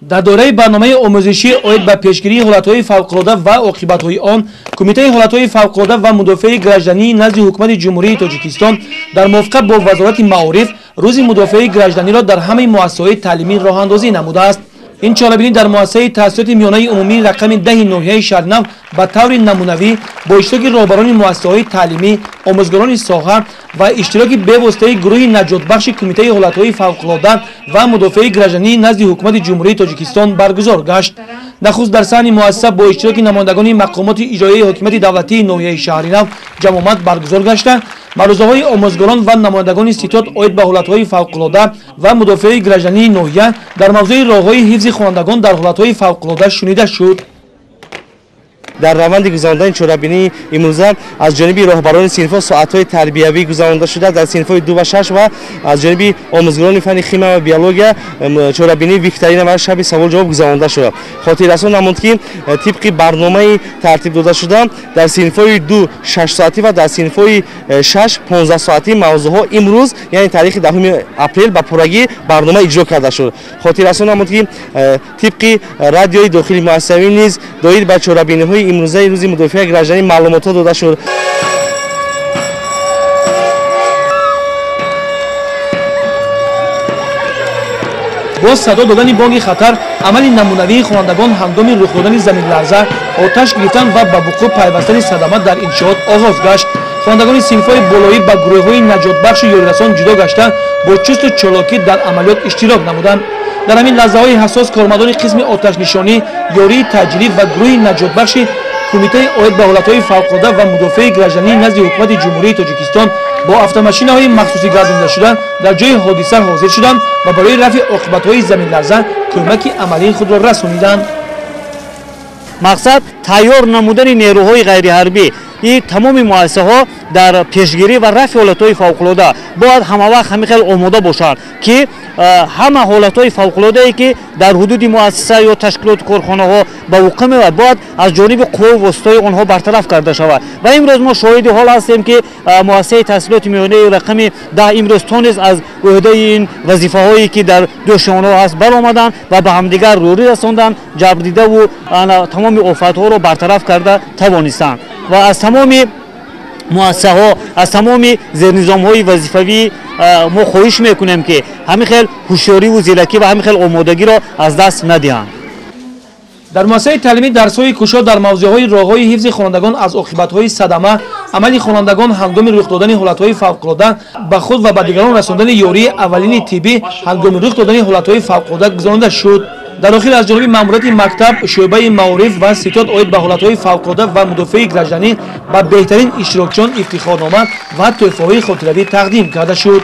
در دوره برنامه آموزشی اوید به پیشگیری حالتهای فوق‌العاده و عاقبت‌های آن، کمیته حالتهای فوق‌العاده و مدافع گردنی نزد حکومت جمهوری تاجیکستان در موافقت با وزارت معارف روز مدافع گردنی را در همه مؤسسات تعلیمی راه اندازی نموده است. این چاله‌بینی در مؤسسه تحصیلات میانه عمومی رقم 10 ناحیه شهرنو به طور نمونوی با اشتراک رهبران مؤسسات تعلیمی، آموزگاران ساحه و اشتراک به واسطه گروه نجات بخش کمیته حالتهای فوق‌العاده و مدافع گردنی نزد حکومت جمهوری تاجیکستان برگزار گشت. نخست در صحن مؤسسه با اشتراک نمایندگان مقامات اجرایی حکومت دولتی ناحیه شهرنو جمعیت برگزار گشته. معروضه‌های آموزگاران و نمایندگان ستاد اوید به حالتهای فوق‌العاده و مدافع گردنی ناحیه در موضوع راههای حفظ خوانندگان در حالتهای فوق‌العاده شنیده شد. در روند گذراندن چهاربینی امروزه از جانب راهبران صنف‌ها ساعت‌های تربیوی گذرانده شده. در صنف‌های 2 و 6 و از جانب آموزگاران فن شیمی و بیولوژی چهاربینی ویکتورین و شب سوال جواب گذرانده شده. خاطر رسان نمود که طبق برنامه ترتیب داده شده در صنف‌های 2 6 ساعتی و در صنف‌های 6 15 ساعتی موضوعها امروز یعنی تاریخ 10 اپریل به پورگی برنامه اجرا کرده شد. خاطر رسان نمود که طبق رادیوی داخلی مؤسسه نیز دایر به چهاربینی‌های امروزه روز مدافع گردنی معلومات داده شد. با صدا دادن بانگ خطر عمل نمونوی خوانندگان هنگام رخ دادن زمین لرزه، آتش گرفتن و به وقوع پیوستن صدمات در انشاءات آغاز گشت. خوانندگان صنف‌های بالایی به گروه‌های نجات بخش و یاریرسان جدا گشته با چست و چالاکی در عملیات اشتراک نمودند. در همین لحظه‌های حساس کارمندان قسم آتش نشانی، یاری تجلی و گروه نجات بخش کمیته اوید به حالتهای فوق‌العاده و مدافع گردنی نزد حکومت جمهوری تاجیکستان با افت-ماشین‌های مخصوصی گردانده شده در جای حادثه حاضر شدند و برای رفع عاقبت‌های زمین لرزه کمک عملی خود را رسانیدند. مقصد تیار نمودن نیروهای غیر حربی این تمام مؤسسه ها در پیشگیری و رفع حالتهای فوق‌العاده باید همه وقت خیلی آماده باشند که همه حالتهای فوق‌العاده ای که در حدود مؤسسه یا تشکیلات کارخانه ها به وقوع میاد باید از جانب قوه وسطای آنها برطرف کرده شود. و امروز ما شاهد حال هستیم که مؤسسه تحصیلات میانه رقم 10 امروز تونست از عهده این وظیفه هایی که در دوشانه هست برآمدن و به همدیگر روی رساندن، جبر دیده و تمام آفت ها را برطرف کرده توانستند. و از تمام مؤسسه ها، از تمام زیرنظام های وظیفوی ما خواهش میکنیم که همین خیل هوشیاری و زیرکی و همین خیل آمادگی را از دست ندهند. در مؤسسه تعلیمی درس‌های کوشا در موضوعهای راههای حفظ خوانندگان از عاقبت‌های صدمه، عمل خوانندگان هنگام رخ دادن حالت‌های فوق‌العاده به خود و به دیگران رساندن یاری اولین طبی هنگام رخ دادن حالت‌های فوق‌العاده گذرانده شد. در آخر از جانب ماموریت مکتب، شعبه معارف و ستاد اوید به حالت‌های فوق‌العاده و مدافع گردنی به بهترین اشتراکچیان افتخارنامه و تحفه‌های خاطره‌ای تقدیم کرده شد.